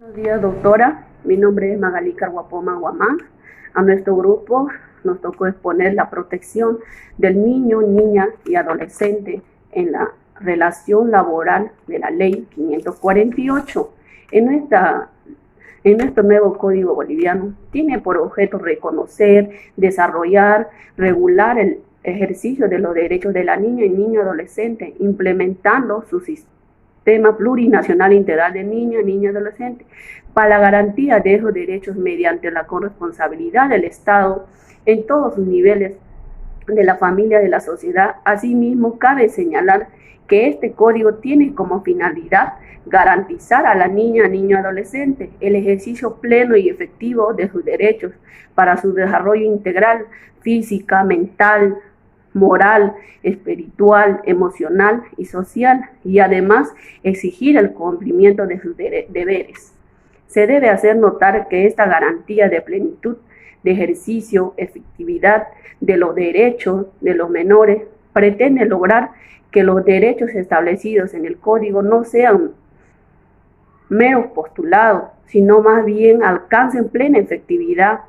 Buenos días, doctora. Mi nombre es Magalí Carguapoma Guamán. A nuestro grupo nos tocó exponer la protección del niño, niña y adolescente en la relación laboral de la Ley 548. En nuestra en nuestro nuevo Código Boliviano tiene por objeto reconocer, desarrollar, regular el ejercicio de los derechos de la niña y niño adolescente, implementando su sistema plurinacional integral de niña, niño y adolescente para la garantía de esos derechos mediante la corresponsabilidad del Estado en todos sus niveles de la familia, de la sociedad. Asimismo, cabe señalar que este código tiene como finalidad garantizar a la niña, niño, adolescente el ejercicio pleno y efectivo de sus derechos para su desarrollo integral, física, mental, moral, espiritual, emocional y social, y además exigir el cumplimiento de sus deberes. Se debe hacer notar que esta garantía de plenitud de ejercicio, efectividad de los derechos de los menores pretende lograr que los derechos establecidos en el código no sean meros postulados, sino más bien alcancen plena efectividad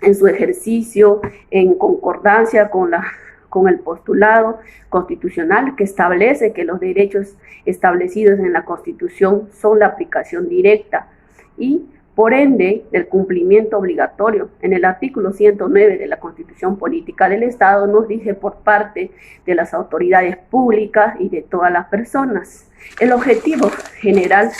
en su ejercicio, en concordancia con el postulado constitucional que establece que los derechos establecidos en la Constitución son la aplicación directa y por ende del cumplimiento obligatorio. En el artículo 109 de la Constitución Política del Estado nos dice por parte de las autoridades públicas y de todas las personas. El objetivo general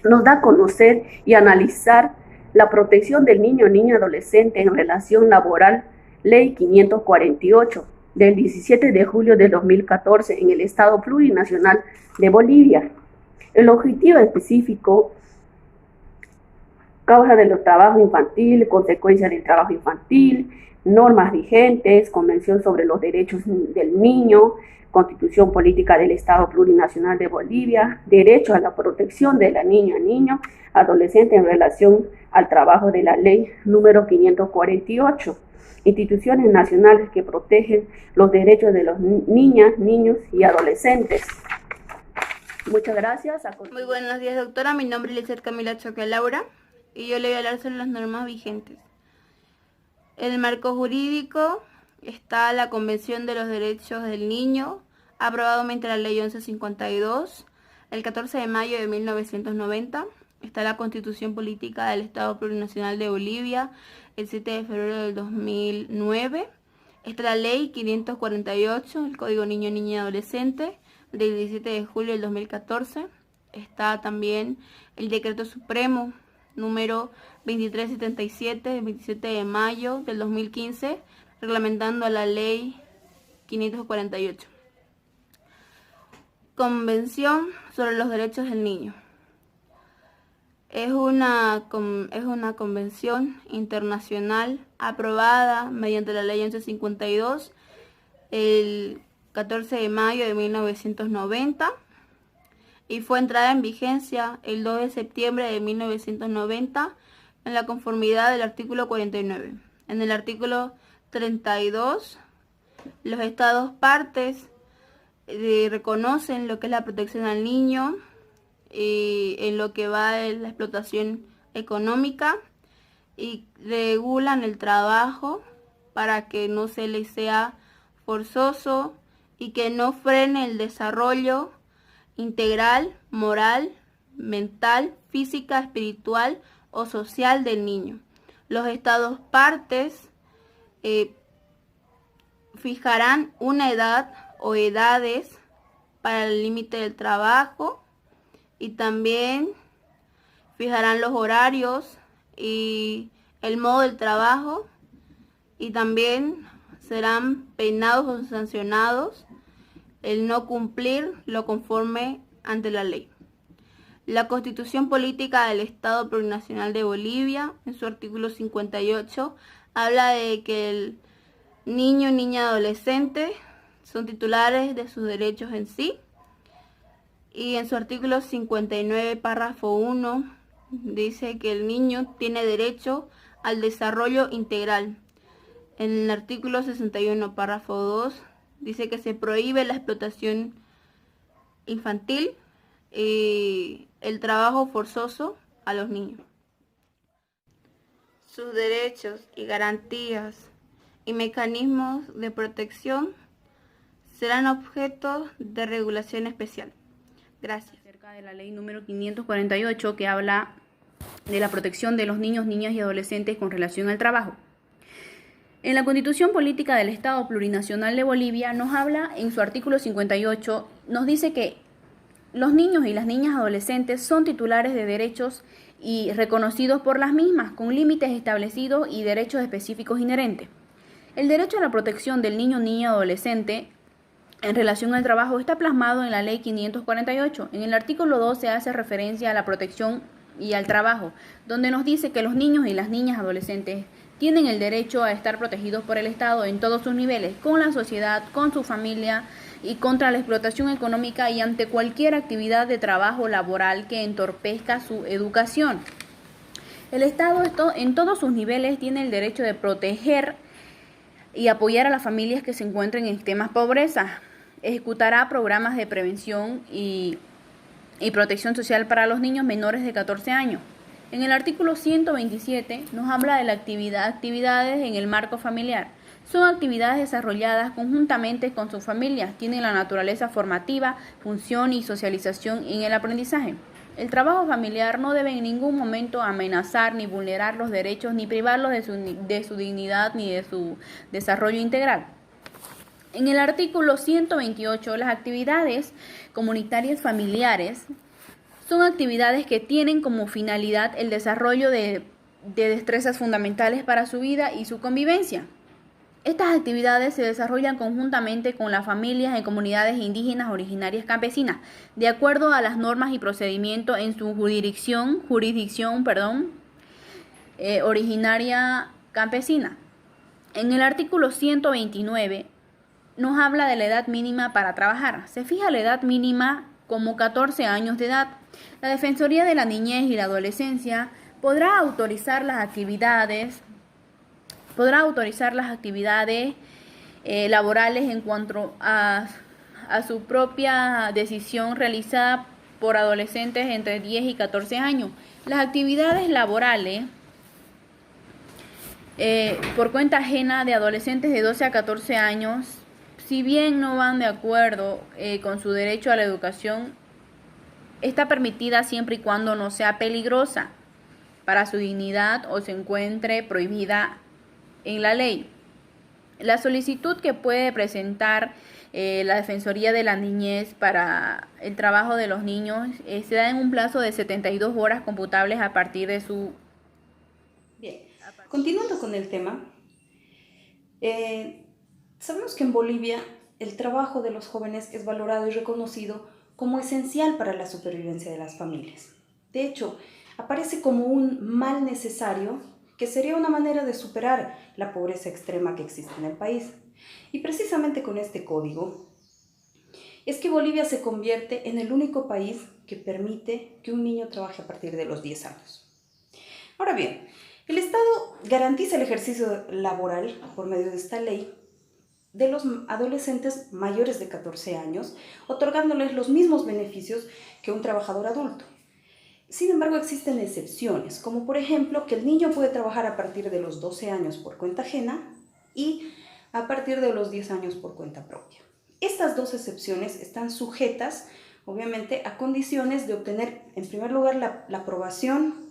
nos da a conocer y analizar la protección del niño o niña adolescente en relación laboral, Ley 548, del 17 de julio de 2014 en el Estado Plurinacional de Bolivia. El objetivo específico: causa del trabajo infantil, consecuencias del trabajo infantil, normas vigentes, Convención sobre los Derechos del Niño, Constitución Política del Estado Plurinacional de Bolivia, derecho a la protección de la niña, niño, adolescente en relación al trabajo de la ley número 548, instituciones nacionales que protegen los derechos de los niñas, niños y adolescentes. Muchas gracias. Muy buenos días, doctora. Mi nombre es Lizeth Camila Choque Laura y yo le voy a hablar sobre las normas vigentes. En el marco jurídico está la Convención de los Derechos del Niño, aprobado mediante la Ley 1152, el 14 de mayo de 1990. Está la Constitución Política del Estado Plurinacional de Bolivia, el 7 de febrero del 2009. Está la Ley 548, el Código Niño, Niña y Adolescente, del 17 de julio del 2014. Está también el Decreto Supremo número 2377 del 27 de mayo del 2015, reglamentando a la Ley 548. Convención sobre los Derechos del Niño. Es una convención internacional aprobada mediante la Ley 1152 el 14 de mayo de 1990 y fue entrada en vigencia el 2 de septiembre de 1990 en la conformidad del artículo 49. En el artículo 32, los estados partes reconocen lo que es la protección al niño y en lo que va de la explotación económica y regulan el trabajo para que no se les sea forzoso y que no frene el desarrollo integral, moral, mental, física, espiritual o social del niño. Los estados partes fijarán una edad o edades para el límite del trabajo y también fijarán los horarios y el modo del trabajo y también serán penados o sancionados el no cumplir lo conforme ante la ley. La Constitución Política del Estado Plurinacional de Bolivia, en su artículo 58, habla de que el niño, niña, adolescente son titulares de sus derechos en sí. Y en su artículo 59, párrafo 1, dice que el niño tiene derecho al desarrollo integral. En el artículo 61, párrafo 2, dice que se prohíbe la explotación infantil y el trabajo forzoso a los niños. Sus derechos y garantías y mecanismos de protección serán objeto de regulación especial. Gracias. Acerca de la ley número 548 que habla de la protección de los niños, niñas y adolescentes con relación al trabajo. En la Constitución Política del Estado Plurinacional de Bolivia nos habla en su artículo 58, nos dice que los niños y las niñas adolescentes son titulares de derechos y reconocidos por las mismas, con límites establecidos y derechos específicos inherentes. El derecho a la protección del niño, niña y adolescente en relación al trabajo está plasmado en la Ley 548. En el artículo 2 se hace referencia a la protección y al trabajo, donde nos dice que los niños y las niñas adolescentes tienen el derecho a estar protegidos por el Estado en todos sus niveles, con la sociedad, con su familia y contra la explotación económica y ante cualquier actividad de trabajo laboral que entorpezca su educación. El Estado en todos sus niveles tiene el derecho de proteger y apoyar a las familias que se encuentren en extrema pobreza. Ejecutará programas de prevención y protección social para los niños menores de 14 años. En el artículo 127 nos habla de la actividades en el marco familiar. Son actividades desarrolladas conjuntamente con sus familias, tienen la naturaleza formativa, función y socialización en el aprendizaje. El trabajo familiar no debe en ningún momento amenazar ni vulnerar los derechos ni privarlos de su dignidad ni de su desarrollo integral. En el artículo 128, las actividades comunitarias familiares son actividades que tienen como finalidad el desarrollo de destrezas fundamentales para su vida y su convivencia. Estas actividades se desarrollan conjuntamente con las familias en comunidades indígenas originarias campesinas, de acuerdo a las normas y procedimientos en su jurisdicción originaria campesina. En el artículo 129 nos habla de la edad mínima para trabajar. Se fija la edad mínima como 14 años de edad. La Defensoría de la Niñez y la Adolescencia podrá autorizar las actividades laborales en cuanto a su propia decisión realizada por adolescentes entre 10 y 14 años. Las actividades laborales por cuenta ajena de adolescentes de 12 a 14 años, si bien no van de acuerdo con su derecho a la educación, está permitida siempre y cuando no sea peligrosa para su dignidad o se encuentre prohibida en la ley. La solicitud que puede presentar la Defensoría de la Niñez para el trabajo de los niños se da en un plazo de 72 horas computables a partir de su... Bien, continuando con el tema, sabemos que en Bolivia el trabajo de los jóvenes es valorado y reconocido como esencial para la supervivencia de las familias. De hecho, aparece como un mal necesario que sería una manera de superar la pobreza extrema que existe en el país. Y precisamente con este código es que Bolivia se convierte en el único país que permite que un niño trabaje a partir de los 10 años. Ahora bien, el Estado garantiza el ejercicio laboral por medio de esta ley de los adolescentes mayores de 14 años, otorgándoles los mismos beneficios que un trabajador adulto. Sin embargo, existen excepciones, como por ejemplo que el niño puede trabajar a partir de los 12 años por cuenta ajena y a partir de los 10 años por cuenta propia. Estas dos excepciones están sujetas, obviamente, a condiciones de obtener, en primer lugar, la aprobación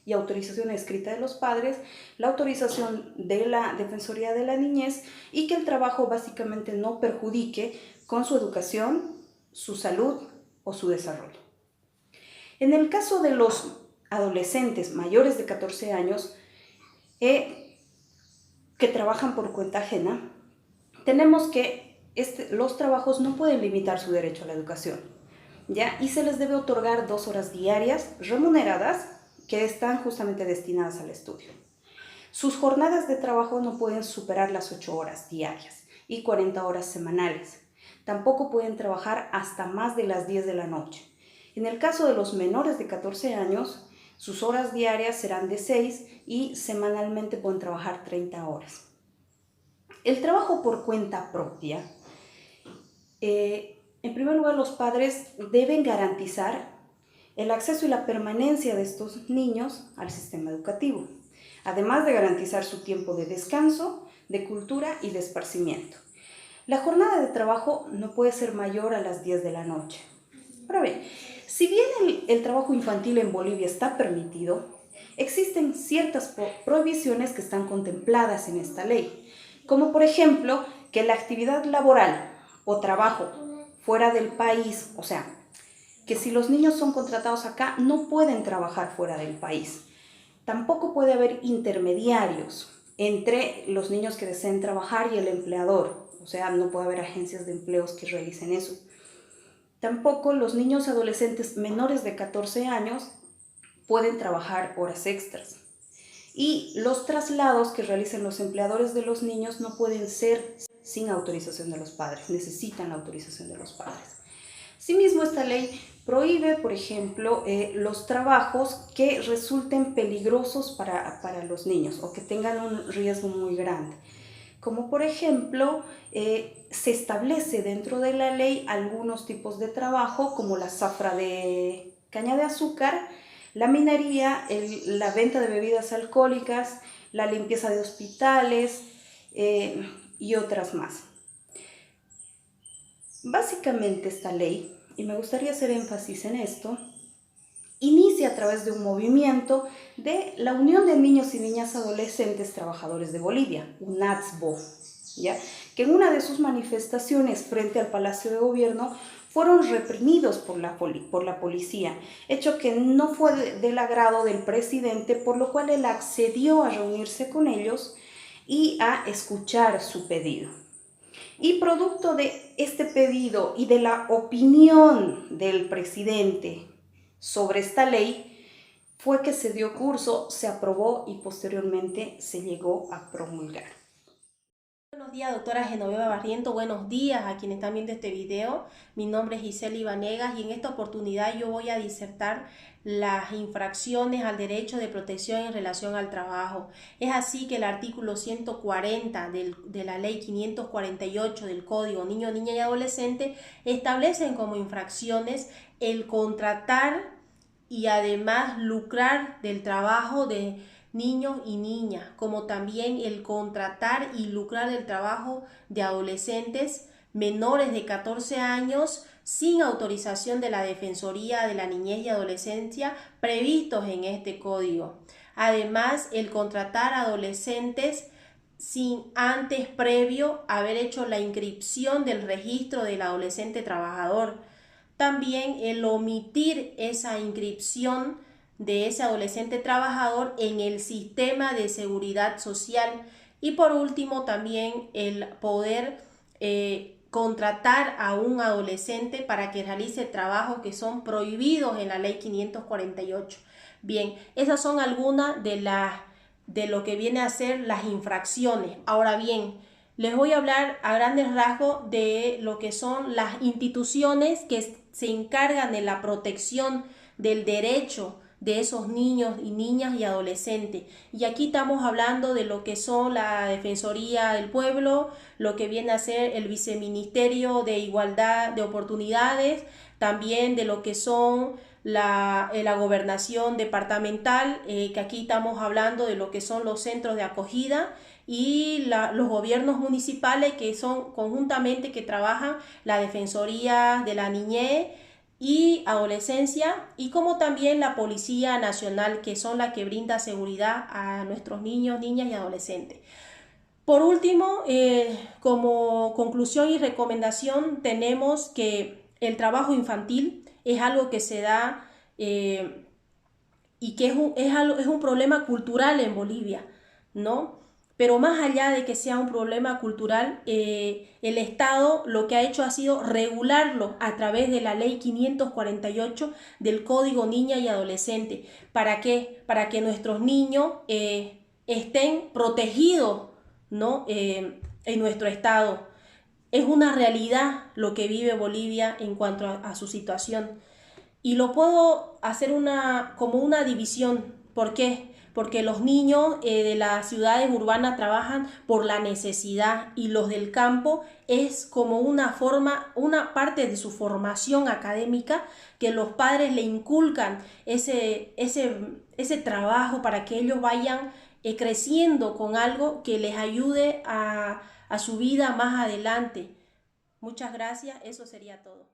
y autorización escrita de los padres, la autorización de la Defensoría de la Niñez y que el trabajo básicamente no perjudique con su educación, su salud o su desarrollo. En el caso de los adolescentes mayores de 14 años que trabajan por cuenta ajena, tenemos que los trabajos no pueden limitar su derecho a la educación, ¿ya? Y se les debe otorgar 2 horas diarias remuneradas que están justamente destinadas al estudio. Sus jornadas de trabajo no pueden superar las 8 horas diarias y 40 horas semanales. Tampoco pueden trabajar hasta más de las 10 de la noche. En el caso de los menores de 14 años, sus horas diarias serán de 6 y semanalmente pueden trabajar 30 horas. El trabajo por cuenta propia, en primer lugar, los padres deben garantizar el acceso y la permanencia de estos niños al sistema educativo, además de garantizar su tiempo de descanso, de cultura y de esparcimiento. La jornada de trabajo no puede ser mayor a las 10 de la noche. Ahora bien, si bien el trabajo infantil en Bolivia está permitido, existen ciertas prohibiciones que están contempladas en esta ley, como por ejemplo que la actividad laboral o trabajo fuera del país, o sea, que si los niños son contratados acá no pueden trabajar fuera del país. Tampoco puede haber intermediarios entre los niños que deseen trabajar y el empleador, o sea, no puede haber agencias de empleos que realicen eso. Tampoco los niños adolescentes menores de 14 años pueden trabajar horas extras. Y los traslados que realicen los empleadores de los niños no pueden ser sin autorización de los padres, necesitan la autorización de los padres. Asimismo, esta ley prohíbe, por ejemplo, los trabajos que resulten peligrosos para los niños o que tengan un riesgo muy grande. Como por ejemplo, se establece dentro de la ley algunos tipos de trabajo como la zafra de caña de azúcar, la minería, la venta de bebidas alcohólicas, la limpieza de hospitales y otras más. Básicamente esta ley, y me gustaría hacer énfasis en esto, inicia a través de un movimiento de la Unión de Niños y Niñas Adolescentes Trabajadores de Bolivia, UNATSBO, ¿ya? Que en una de sus manifestaciones frente al Palacio de Gobierno fueron reprimidos por la policía, hecho que no fue del agrado del presidente, por lo cual él accedió a reunirse con ellos y a escuchar su pedido. Y producto de este pedido y de la opinión del presidente sobre esta ley, fue que se dio curso, se aprobó y posteriormente se llegó a promulgar. Buenos días, doctora Genoveva Barriento. Buenos días a quienes están viendo este video. Mi nombre es Giseli Vanegas y en esta oportunidad yo voy a disertar las infracciones al derecho de protección en relación al trabajo. Es así que el artículo 140 de la ley 548 del Código Niño, Niña y Adolescente establecen como infracciones el contratar y además lucrar del trabajo de niños y niñas, como también el contratar y lucrar del trabajo de adolescentes menores de 14 años sin autorización de la Defensoría de la Niñez y Adolescencia previstos en este código. Además, el contratar adolescentes sin antes previo haber hecho la inscripción del registro del adolescente trabajador. También el omitir esa inscripción de ese adolescente trabajador en el sistema de seguridad social. Y por último, también el poder contratar a un adolescente para que realice trabajos que son prohibidos en la ley 548. Bien, esas son algunas de lo que viene a ser las infracciones. Ahora bien, les voy a hablar a grandes rasgos de lo que son las instituciones que se encargan de la protección del derecho de esos niños y niñas y adolescentes. Y aquí estamos hablando de lo que son la Defensoría del Pueblo, lo que viene a ser el Viceministerio de Igualdad de Oportunidades, también de lo que son la gobernación departamental, que aquí estamos hablando de lo que son los centros de acogida y los gobiernos municipales que son conjuntamente que trabajan la Defensoría de la Niñez y Adolescencia, y como también la Policía Nacional, que son las que brinda seguridad a nuestros niños, niñas y adolescentes. Por último, como conclusión y recomendación, tenemos que el trabajo infantil es algo que se da y que es un problema cultural en Bolivia, ¿no? Pero más allá de que sea un problema cultural, el Estado lo que ha hecho ha sido regularlo a través de la ley 548 del Código Niña y Adolescente. ¿Para qué? Para que nuestros niños estén protegidos, ¿no? En nuestro Estado. Es una realidad lo que vive Bolivia en cuanto a su situación. Y lo puedo hacer como una división. ¿Por qué? porque los niños de las ciudades urbanas trabajan por la necesidad y los del campo es como una parte de su formación académica que los padres le inculcan ese trabajo para que ellos vayan creciendo con algo que les ayude a su vida más adelante. Muchas gracias, eso sería todo.